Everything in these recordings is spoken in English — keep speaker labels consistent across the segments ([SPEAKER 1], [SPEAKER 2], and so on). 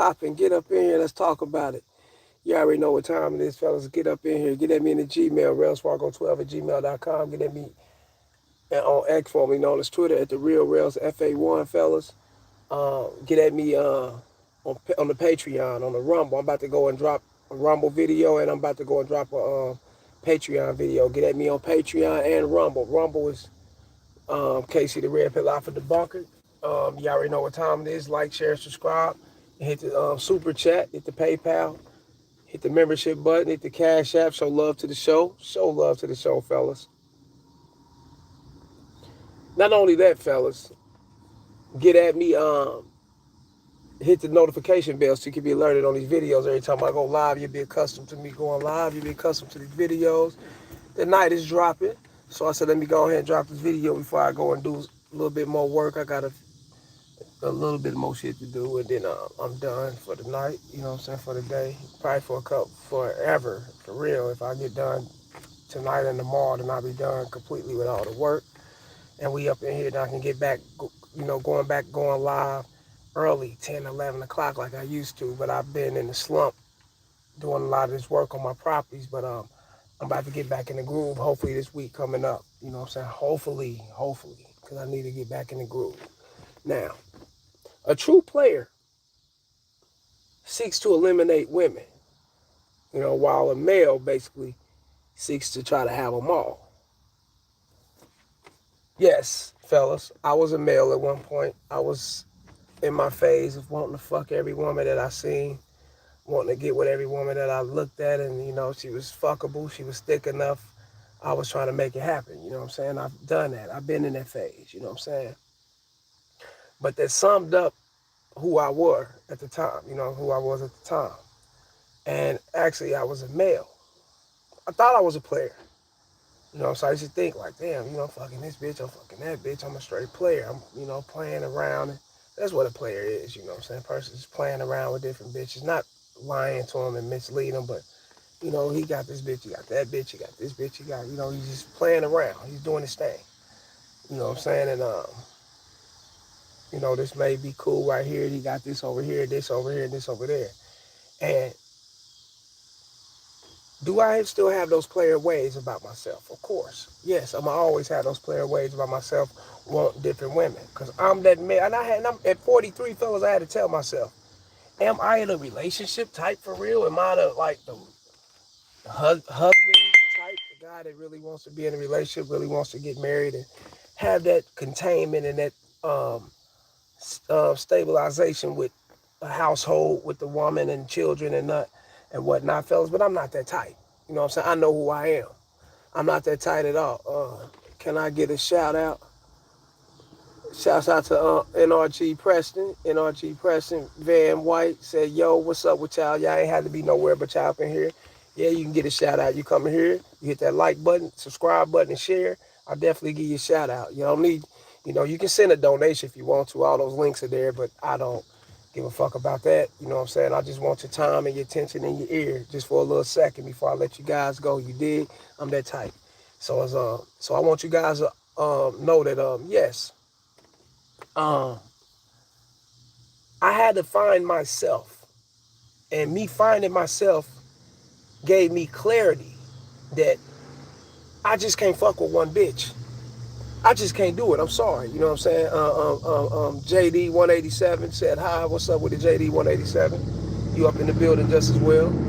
[SPEAKER 1] popping. Get up in here. Let's talk about it. You already know what time it is, fellas. Get up in here. Get at me in the Gmail, railsfargo12 at gmail.com. Get at me on X, formerly known as Twitter, at the Real Rails FA1, fellas. Get at me on the Patreon, on the Rumble. I'm about to go and drop a Rumble video, and I'm about to go and drop a Patreon video. Get at me on Patreon and Rumble. Rumble is Casey the Red Pill Alpha Debunker. You already know what time it is. Like, share, subscribe. Hit the super chat. Hit the PayPal. Hit the membership button. Hit the Cash App. Show love to the show. Show love to the show, fellas. Not only that, fellas, get at me. Hit the notification bell so you can be alerted on these videos every time I go live. You'll be accustomed to me going live. You'll be accustomed to these videos. The night is dropping, so I said let me go ahead and drop this video before I go and do a little bit more work. I got a little bit more shit to do, and then I'm done for the night. You know what I'm saying, for the day. Probably forever, for real. If I get done tonight and tomorrow, then I'll be done completely with all the work. And we up in here, then I can get back, going live early, 10, 11 o'clock like I used to. But I've been in the slump doing a lot of this work on my properties. But I'm about to get back in the groove, hopefully this week coming up. You know what I'm saying? Hopefully, because I need to get back in the groove. Now, a true player seeks to eliminate women, while a male basically seeks to try to have them all. Yes, fellas, I was a male at one point. I was in my phase of wanting to fuck every woman that I seen, wanting to get with every woman that I looked at, and, she was fuckable, she was thick enough. I was trying to make it happen, you know what I'm saying? I've done that. I've been in that phase, you know what I'm saying? But that summed up who I was at the time, who I was at the time. And actually, I was a male. I thought I was a player. So I used to think like, damn, I'm fucking this bitch, I'm fucking that bitch, I'm a straight player. I'm, playing around. And that's what a player is, you know what I'm saying? Person is playing around with different bitches, not lying to them and misleading them, but, he got this bitch, he got that bitch, he got this bitch, he got, he's just playing around. He's doing his thing. You know what I'm saying? And, this may be cool right here. He got this over here, this over here, this over there. And do I still have those player ways about myself? Of course. Yes, I'm always have those player ways about myself, want different women. Because I'm that man. And I'm at 43, fellas, I had to tell myself, am I in a relationship type for real? Am I the husband type? The guy that really wants to be in a relationship, really wants to get married and have that containment and that stabilization with a household, with the woman and children and whatnot, fellas. But I'm not that type. You know what I'm saying? I know who I am. I'm not that tight at all. Can I get a shout out? Shouts out to NRG Preston. NRG Preston, Van White said, yo, what's up with y'all? Y'all ain't had to be nowhere but y'all up in here. Yeah, you can get a shout out. You come in here, you hit that like button, subscribe button, and share. I'll definitely give you a shout out. You don't need, you can send a donation if you want to. All those links are there, but I don't give a fuck about that. You know what I'm saying? I just want your time and your attention and your ear just for a little second before I let you guys go. You dig? I'm that type. So so I want you guys to know that yes, um, I had to find myself, and me finding myself gave me clarity that I just can't fuck with one bitch. I just can't do it. I'm sorry. You know what I'm saying? JD 187 said hi. What's up with the JD 187? You up in the building just as well. That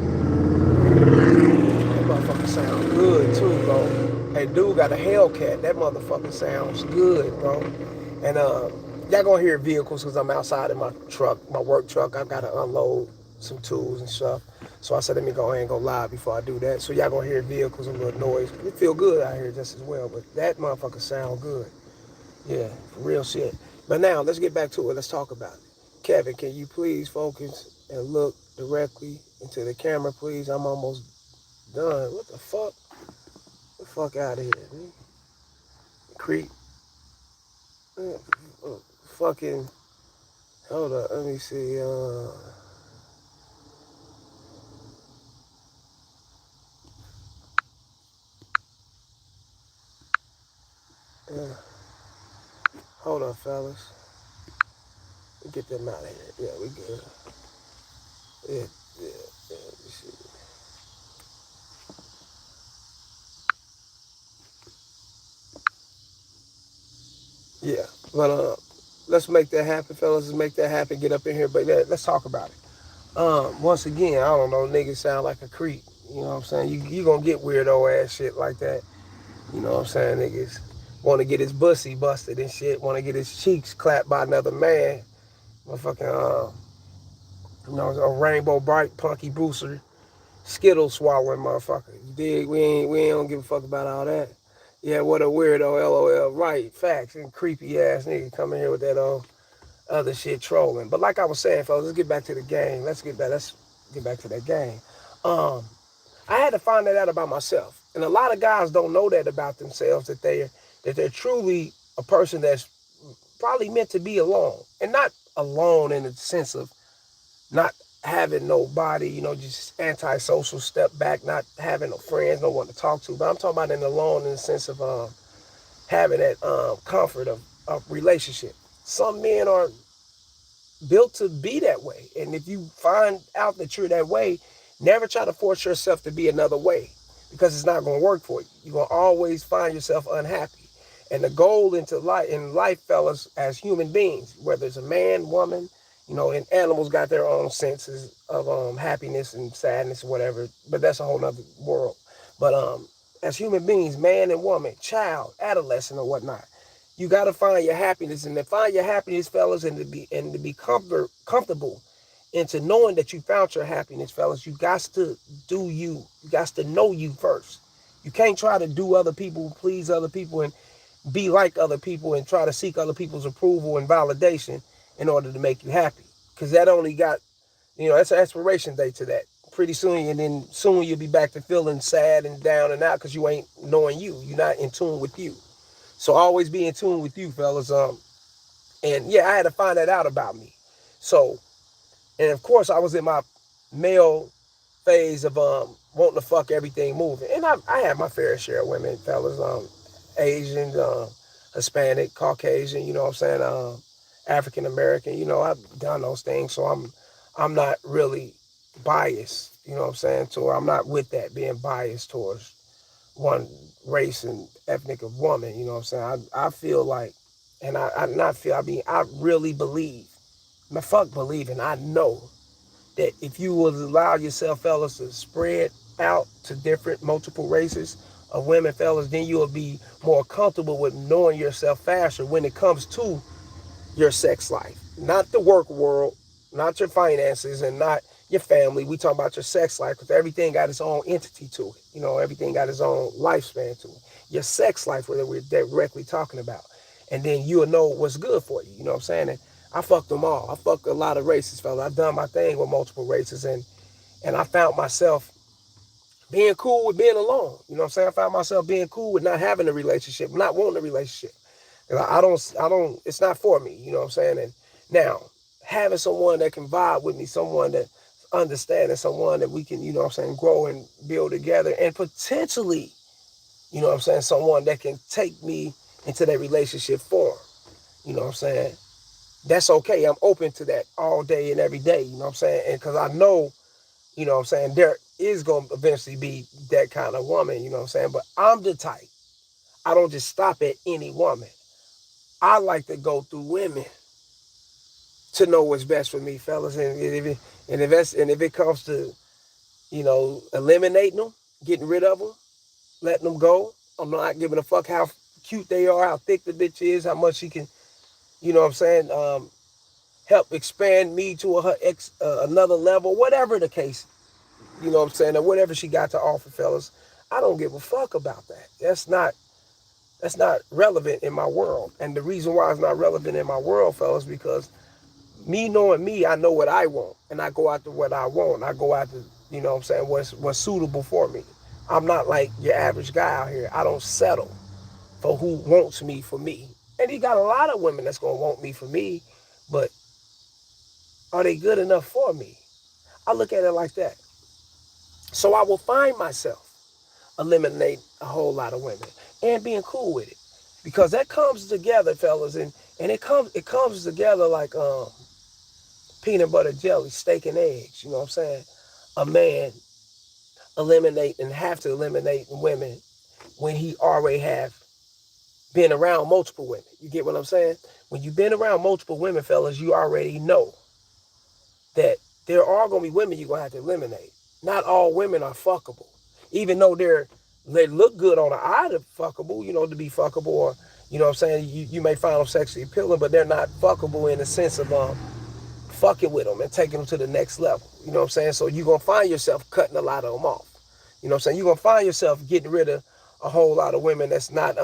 [SPEAKER 1] motherfucker sounds good too, bro. Hey, dude got a Hellcat. That motherfucker sounds good, bro. And y'all gonna hear vehicles because I'm outside in my truck, my work truck. I've got to unload some tools and stuff. So I said, let me go ahead and go live before I do that. So y'all gonna hear vehicles, a little noise. It feel good out here just as well, but that motherfucker sound good. Yeah, real shit. But now let's get back to it. Let's talk about it. Kevin, can you please focus and look directly into the camera, please? I'm almost done. What the fuck? Get the fuck out of here, man. Creep. Fucking. Hold up. Let me see. Yeah. Hold up, fellas. Get them out of here. Yeah, we good. it, yeah. But let's make that happen, fellas. Let's make that happen. Get up in here, but let's talk about it. Once again, I don't know, niggas sound like a creep. You know what I'm saying? You gonna get weirdo ass shit like that. You know what I'm saying? Niggas want to get his bussy busted and shit. Want to get his cheeks clapped by another man. Motherfucking, a rainbow bright punky booster, skittle swallowing motherfucker. You dig? We ain't don't give a fuck about all that. Yeah, what a weirdo. LOL. Right. Facts. And creepy ass nigga coming here with that other shit trolling. But like I was saying, fellas, let's get back to the game. Let's get back to that game. Um, I had to find that out about myself. And a lot of guys don't know that about themselves, that they're truly a person that's probably meant to be alone. And not alone in the sense of not having nobody, just antisocial, step back, not having no friends, no one to talk to. But I'm talking about in alone in the sense of having that comfort of relationship. Some men are built to be that way. And if you find out that you're that way, never try to force yourself to be another way, because it's not going to work for you. You're going to always find yourself unhappy. And the goal in life, fellas, as human beings, whether it's a man, woman, and animals got their own senses of happiness and sadness or whatever, but that's a whole nother world. But as human beings, man and woman, child, adolescent or whatnot, you got to find your happiness, and to find your happiness, fellas, and to be comfortable, and to knowing that you found your happiness, fellas, you got to do you. You got to know you first. You can't try to do other people, please other people, and be like other people, and try to seek other people's approval and validation in order to make you happy. Because that only got, that's an expiration date to that. Pretty soon, and then soon you'll be back to feeling sad and down and out because you ain't knowing you. You're not in tune with you. So always be in tune with you, fellas. And yeah, I had to find that out about me. So, and of course, I was in my male phase of wanting to fuck everything moving, and I had my fair share of women, fellas, Asian, Hispanic, Caucasian. You know what I'm saying? African American. I've done those things, so I'm not really biased. You know what I'm saying? So I'm not with that, being biased towards one race and ethnic of woman. You know what I'm saying? I feel like, and I really believe, fuck believing, I know that if you would allow yourself, fellas, to spread out to different multiple races of women, fellas, then you'll be more comfortable with knowing yourself faster when it comes to your sex life. Not the work world, not your finances, and not your family. We talk about your sex life, because everything got its own entity to it. Everything got its own lifespan to it. Your sex life, where we're directly talking about. And then you'll know what's good for you. You know what I'm saying? And I fucked them all. I fucked a lot of races, fella. I've done my thing with multiple races, and I found myself being cool with being alone. You know what I'm saying? I found myself being cool with not having a relationship, not wanting a relationship. I don't, it's not for me, you know what I'm saying? And now, having someone that can vibe with me, someone that understands, someone that we can, you know what I'm saying, grow and build together, and potentially, you know what I'm saying, someone that can take me into that relationship form, you know what I'm saying? That's okay. I'm open to that all day and every day, you know what I'm saying? And because I know, you know what I'm saying, there is going to eventually be that kind of woman, you know what I'm saying? But I'm the type. I don't just stop at any woman. I like to go through women to know what's best for me, fellas. And if it comes to, eliminating them, getting rid of them, letting them go, I'm not giving a fuck how cute they are, how thick the bitch is, how much she can, you know what I'm saying, help expand me to another level, whatever the case, you know what I'm saying, or whatever she got to offer, fellas. I don't give a fuck about that. That's not relevant in my world. And the reason why it's not relevant in my world, fellas, because me knowing me, I know what I want, and I go after what I want. I go after, you know what I'm saying, what's suitable for me. I'm not like your average guy out here. I don't settle for who wants me for me. And you got a lot of women that's gonna want me for me, but are they good enough for me? I look at it like that. So I will find myself eliminating a whole lot of women and being cool with it, because that comes together, fellas, and it comes together like peanut butter jelly, steak and eggs. You know what I'm saying? A man eliminate and have to eliminate women when he already have been around multiple women. You get what I'm saying? When you've been around multiple women, fellas, you already know that there are going to be women you're going to have to eliminate. Not all women are fuckable. Even though they look good on the eye to fuckable, to be fuckable, or, what I'm saying, you may find them sexually appealing, but they're not fuckable in the sense of fucking with them and taking them to the next level. You know what I'm saying? So you're going to find yourself cutting a lot of them off. You know what I'm saying? You're going to find yourself getting rid of a whole lot of women that's not,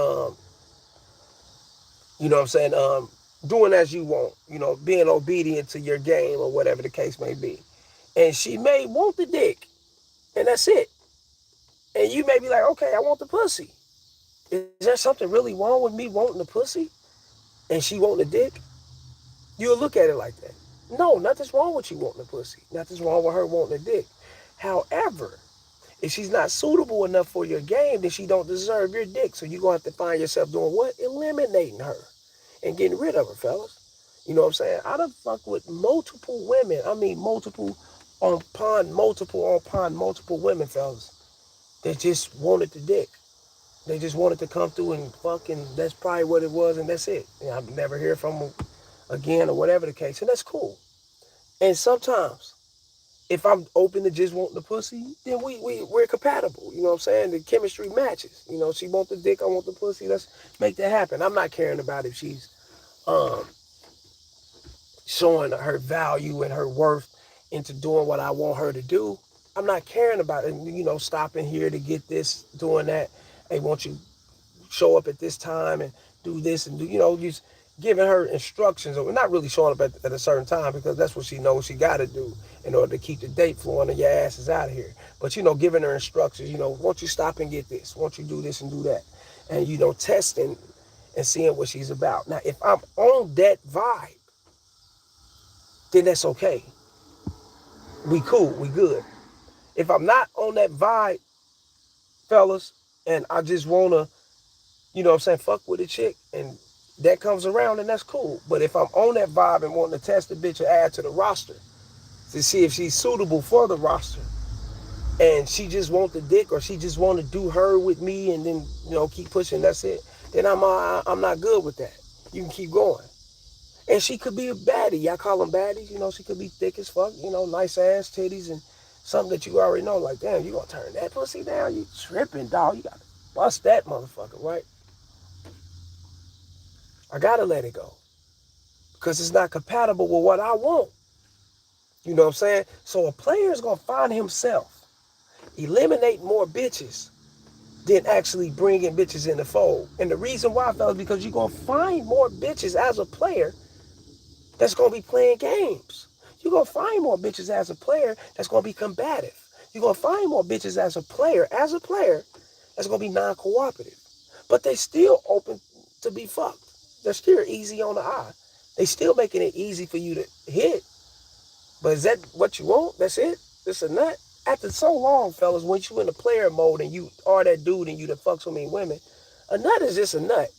[SPEAKER 1] you know what I'm saying, doing as you want, being obedient to your game or whatever the case may be. And she may want the dick, and that's it. And you may be like, okay, I want the pussy. Is there something really wrong with me wanting the pussy and she wanting the dick? You'll look at it like that. No, nothing's wrong with you wanting the pussy. Nothing's wrong with her wanting the dick. However, if she's not suitable enough for your game, then she don't deserve your dick. So you're going to have to find yourself doing what? Eliminating her and getting rid of her, fellas. You know what I'm saying? I done fucked with multiple women. I mean, multiple upon multiple women, fellas. They just wanted the dick. They just wanted to come through and fuck, and that's probably what it was, and that's it. And I'll never hear from them again or whatever the case, and that's cool. And sometimes, if I'm open to just wanting the pussy, then we're compatible. You know what I'm saying? The chemistry matches. She want the dick, I want the pussy. Let's make that happen. I'm not caring about if she's um, showing her value and her worth into doing what I want her to do. I'm not caring about it, stopping here to get this, doing that. Hey, won't you show up at this time and do this and do, just giving her instructions, or not really showing up at a certain time because that's what she knows she got to do in order to keep the date flowing and your ass is out of here. But, giving her instructions, won't you stop and get this? Won't you do this and do that? And, testing and seeing what she's about. Now, if I'm on that vibe, then that's okay. We cool, we good. If I'm not on that vibe, fellas, and I just want to, fuck with a chick, and that comes around, and that's cool. But if I'm on that vibe and wanting to test the bitch or add to the roster to see if she's suitable for the roster, and she just want the dick, or she just want to do her with me and then, keep pushing, that's it, then I'm not good with that. You can keep going. And she could be a baddie. Y'all call them baddies. She could be thick as fuck, nice ass, titties, and something that you already know. Like, damn, you gonna turn that pussy down? You tripping, dog. You gotta bust that motherfucker, right? I gotta let it go. Because it's not compatible with what I want. You know what I'm saying? So a player is gonna find himself eliminate more bitches than actually bringing bitches in the fold. And the reason why, fellas, because you're gonna find more bitches as a player that's going to be playing games. You're going to find more bitches as a player that's going to be combative. You're going to find more bitches as a player that's going to be non-cooperative. But they still open to be fucked. They're still easy on the eye. They still making it easy for you to hit. But is that what you want? That's it? It's a nut? After so long, fellas, once you in the player mode and you are that dude and you that fuck so many women, a nut is just a nut.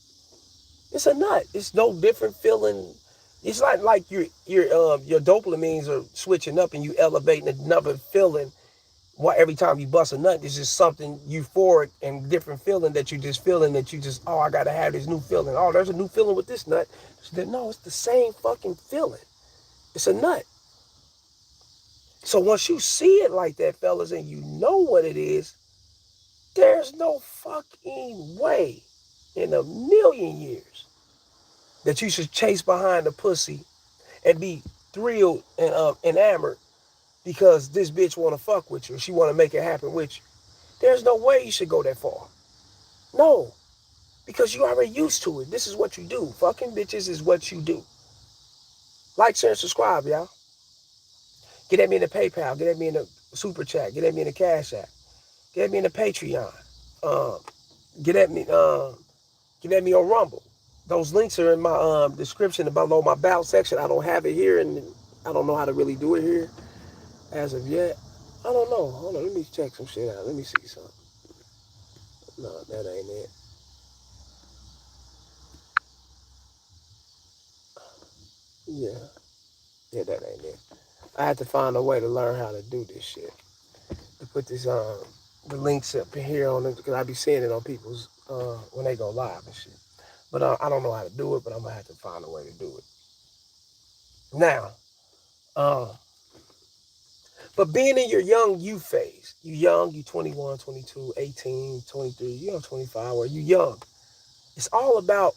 [SPEAKER 1] It's a nut. It's no different feeling. It's like your dopamines are switching up and you elevating another feeling. Why every time you bust a nut, it's just something euphoric and different feeling that you just feeling that you just, oh, I gotta have this new feeling. Oh, there's a new feeling with this nut. No, it's the same fucking feeling. It's a nut. So once you see it like that, fellas, and you know what it is, there's no fucking way in a million years that you should chase behind the pussy and be thrilled and enamored because this bitch want to fuck with you or she want to make it happen with you. There's no way you should go that far. No, because you already used to it. This is what you do. Fucking bitches is what you do. Like, share, and subscribe, y'all. Get at me in the PayPal. Get at me in the Super Chat. Get at me in the Cash App. Get at me in the Patreon. Um, get at me. Get at me on Rumble. Those links are in my description below my about section. I don't have it here, and I don't know how to really do it here as of yet. I don't know. Hold on, let me check some shit out. Let me see something. No, that ain't it. Yeah. Yeah, that ain't it. I had to find a way to learn how to do this shit. To put this the links up here on it because I be seeing it on people's when they go live and shit. But I don't know how to do it, but I'm gonna have to find a way to do it. Now, uh, but being in your young youth phase, you young, you 21, 22, 18, 23, 25, or you young. It's all about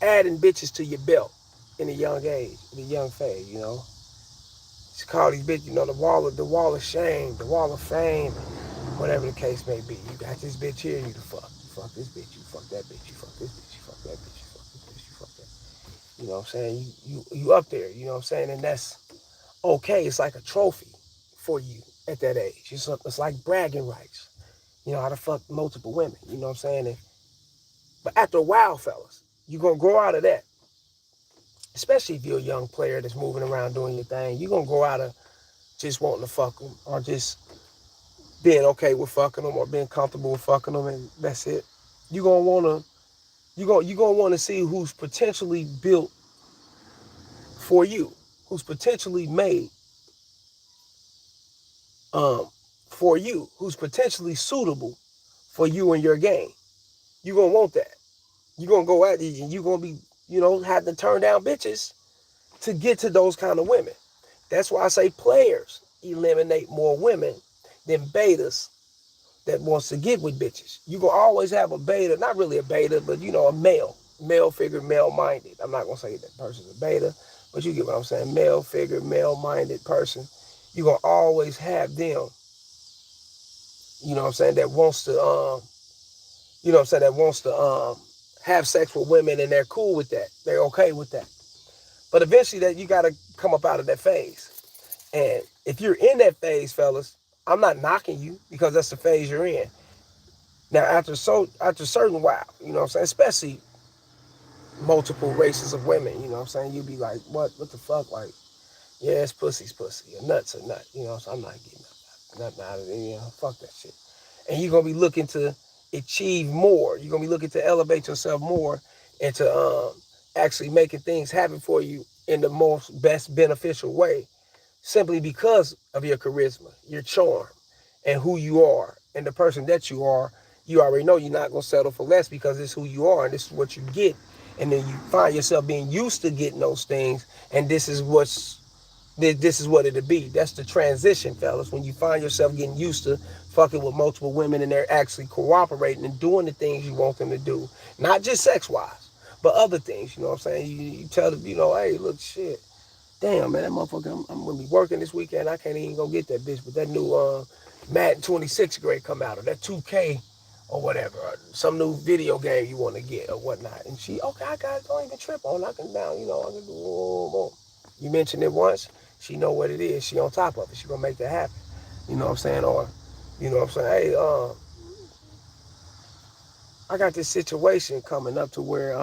[SPEAKER 1] adding bitches to your belt in a young age, in a young phase. It's called these bitches, the wall of shame, the wall of fame, whatever the case may be. You got this bitch here, you the fuck. You fuck this bitch, you fuck that bitch, you fuck this bitch, you fuck that bitch, you fuck this bitch, you fuck that. You know what I'm saying? You up there, you know what I'm saying? And that's okay. It's like a trophy for you at that age. It's like bragging rights. You know how to fuck multiple women, you know what I'm saying? But after a while, fellas, you're gonna grow out of that. Especially if you're a young player that's moving around doing your thing, you're gonna grow out of just wanting to fuck them or just being okay with fucking them or being comfortable with fucking them, and that's it. You're gonna wanna you gonna want to see who's potentially built for you, who's potentially made um for you, who's potentially suitable for you and your game. You're gonna want that. You're gonna go out and you're gonna be, have to turn down bitches to get to those kind of women. That's why I say players eliminate more women than betas that wants to get with bitches. You gonna always have a beta, not really a beta, but a male figure, male minded. I'm not gonna say that person's a beta, but you get what I'm saying. Male figure, male minded person. You gonna always have them. You know what I'm saying? That wants to that wants to have sex with women, and they're cool with that. They're okay with that. But eventually, that you gotta come up out of that phase. And if you're in that phase, fellas, I'm not knocking you because that's the phase you're in. Now, after a certain while, you know what I'm saying, especially multiple races of women, you know what I'm saying, you be like, what the fuck, like, yeah, it's pussy's pussy, a nut's a nut, so I'm not getting nothing out of it, fuck that shit. And you're gonna be looking to achieve more. You're gonna be looking to elevate yourself more and to actually making things happen for you in the most best beneficial way, simply because of your charisma, your charm, and who you are, and the person that you are. You already know you're not going to settle for less because it's who you are and this is what you get. And then you find yourself being used to getting those things, and this is what it'll be. That's the transition, fellas. When you find yourself getting used to fucking with multiple women and they're actually cooperating and doing the things you want them to do, not just sex-wise, but other things. You know what I'm saying? You tell them, hey, look, shit. Damn, man, that motherfucker, I'm gonna be working this weekend. I can't even go get that bitch. But that new Madden 26 grade come out, or that 2K or whatever, or some new video game you want to get or whatnot. And she, okay, I got it. Don't even trip on. I can down. I can do. You mentioned it once. She know what it is. She on top of it. She gonna make that happen. You know what I'm saying? Or, you know what I'm saying? Hey, I got this situation coming up to where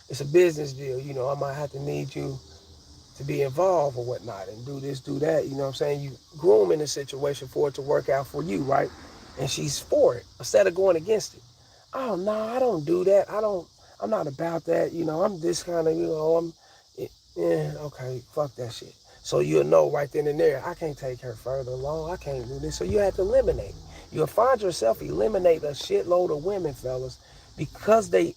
[SPEAKER 1] it's a business deal. I might have to need you to be involved or whatnot and do this, do that. You know what I'm saying? You grooming the situation for it to work out for you, right? And she's for it instead of going against it. Oh no, I don't do that. I'm not about that. I'm this kind of, okay, fuck that shit. So you'll know right then and there, I can't take her further along. I can't do this. So you have to eliminate. You'll find yourself eliminate a shitload of women, fellas, because they're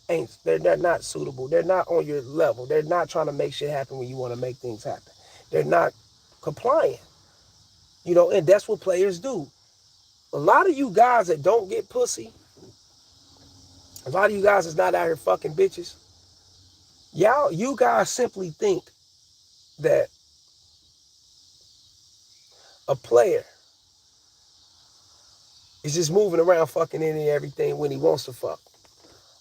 [SPEAKER 1] not suitable. They're not on your level. They're not trying to make shit happen when you want to make things happen. They're not compliant. And that's what players do. A lot of you guys that don't get pussy, a lot of you guys that's not out here fucking bitches, you guys simply think that a player is just moving around fucking any and everything when he wants to fuck.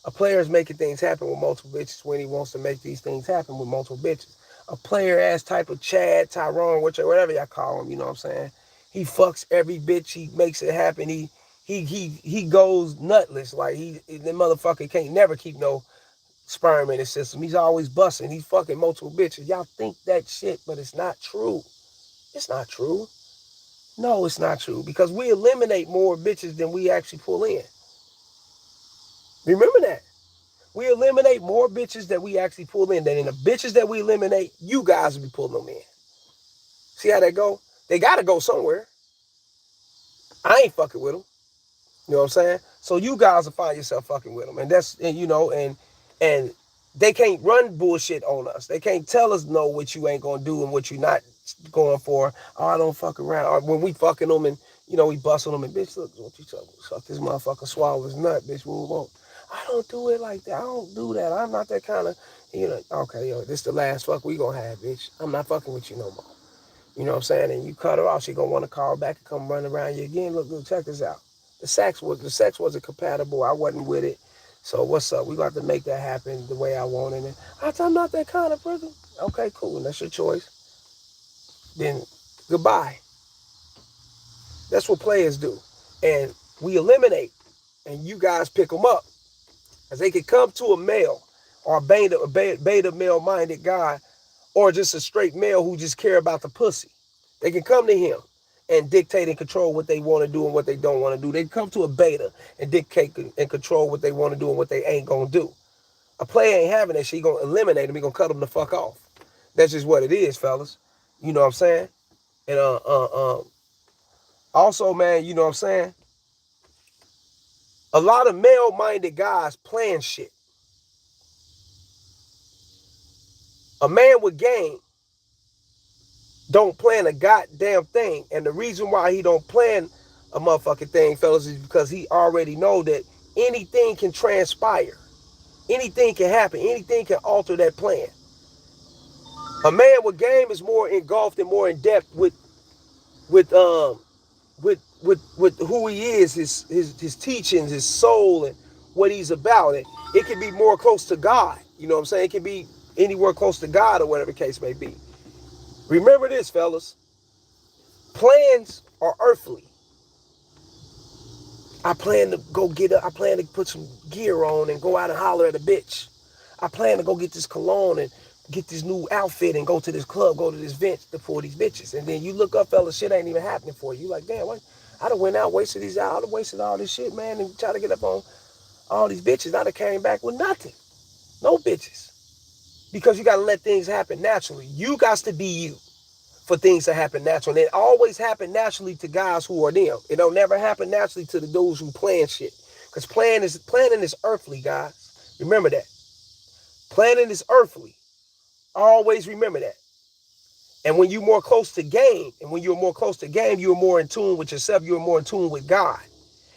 [SPEAKER 1] A player is making things happen with multiple bitches when he wants to make these things happen with multiple bitches. A player ass type of Chad, Tyrone, whatever y'all call him, you know what I'm saying? He fucks every bitch, he makes it happen. He goes nutless. Like the motherfucker can't never keep no sperm in his system. He's always busting. He's fucking multiple bitches. Y'all think that shit, but it's not true. It's not true. No, it's not true. Because we eliminate more bitches than we actually pull in. Remember that. We eliminate more bitches that we actually pull in. Than in the bitches that we eliminate, you guys will be pulling them in. See how that go? They got to go somewhere. I ain't fucking with them. You know what I'm saying? So you guys will find yourself fucking with them. And that's, and and they can't run bullshit on us. They can't tell us no what you ain't going to do and what you not going for. Oh, I don't fuck around. Or when we fucking them and, we busting them and, bitch, look, what you talking about? Suck this motherfucker, swallow his nut, bitch, move on. I don't do it like that. I don't do that. I'm not that kind of, okay, this the last fuck we gonna have, bitch. I'm not fucking with you no more. You know what I'm saying? And you cut her off, she gonna want to call back and come run around you again. Look, check this out. The sex wasn't compatible. I wasn't with it. So what's up? We got to make that happen the way I wanted it. I'm not that kind of person. Okay, cool. That's your choice. Then goodbye. That's what players do. And we eliminate, and you guys pick them up. As they can come to a male or a beta male-minded guy, or just a straight male who just care about the pussy. They can come to him and dictate and control what they want to do and what they don't want to do. They can come to a beta and dictate and control what they want to do and what they ain't going to do. A player ain't having that shit. He going to eliminate him. He going to cut him the fuck off. That's just what it is, fellas. You know what I'm saying? And also, man, you know what I'm saying? A lot of male-minded guys playing shit. A man with game don't plan a goddamn thing. And the reason why he don't plan a motherfucking thing, fellas, is because he already know that anything can transpire. Anything can happen. Anything can alter that plan. A man with game is more engulfed and more in depth with who he is, his teachings, his soul, and what he's about. And it can be more close to God. You know what I'm saying? It can be anywhere close to God or whatever the case may be. Remember this, fellas. Plans are earthly. I plan to put some gear on and go out and holler at a bitch. I plan to go get this cologne and get this new outfit and go to this club, go to this event to pour these bitches. And then you look up, fellas, shit ain't even happening for you. You like, damn, what? I done went out, wasted these hours, I done wasted all this shit, man, and try to get up on all these bitches. I done came back with nothing. No bitches. Because you got to let things happen naturally. You got to be you for things to happen naturally. And it always happen naturally to guys who are them. It don't never happen naturally to the dudes who plan shit. Because planning is earthly, guys. Remember that. Planning is earthly. Always remember that. And when you're more close to game, you're more in tune with yourself, you're more in tune with God.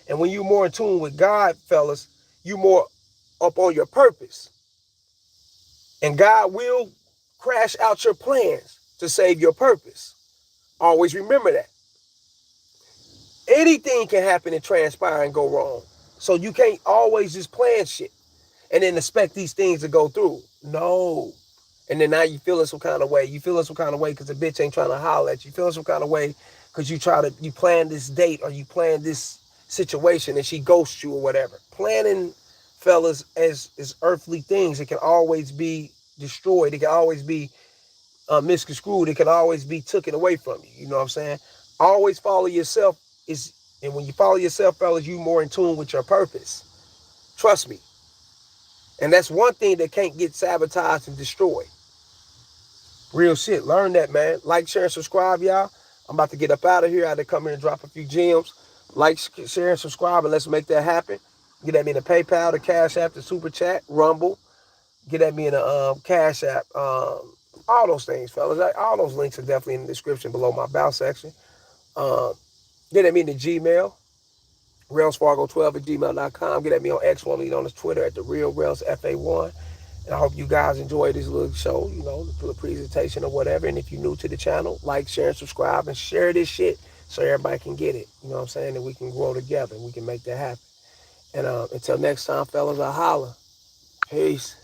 [SPEAKER 1] And when you're more in tune with God, fellas, you're more up on your purpose. And God will crash out your plans to save your purpose. Always remember that. Anything can happen and transpire and go wrong. So you can't always just plan shit and then expect these things to go through. No. And then now you feeling some kind of way. You feeling some kind of way because the bitch ain't trying to holler at you. You feeling some kind of way because you plan this date or you plan this situation and she ghosts you or whatever. Planning, fellas, is earthly things. It can always be destroyed. It can always be misconstrued. It can always be taken away from you. You know what I'm saying? Always follow yourself. And when you follow yourself, fellas, you more in tune with your purpose. Trust me. And that's one thing that can't get sabotaged and destroyed. Real shit. Learn that, man. Like, share, and subscribe, y'all. I'm about to get up out of here. I had to come here and drop a few gems. Like, share, and subscribe, and let's make that happen. Get at me in the PayPal, the Cash App, the Super Chat, Rumble. Get at me in the Cash App. All those things, fellas. All those links are definitely in the description below my about section. Get at me in the Gmail, RellsFargo12@gmail.com. Get at me on X, formerly known as Twitter, at TheRealRellsFA1. And I hope you guys enjoy this little show, the presentation or whatever. And if you're new to the channel, like, share, and subscribe, and share this shit so everybody can get it. You know what I'm saying? And we can grow together and we can make that happen. And until next time, fellas, I holla. Peace.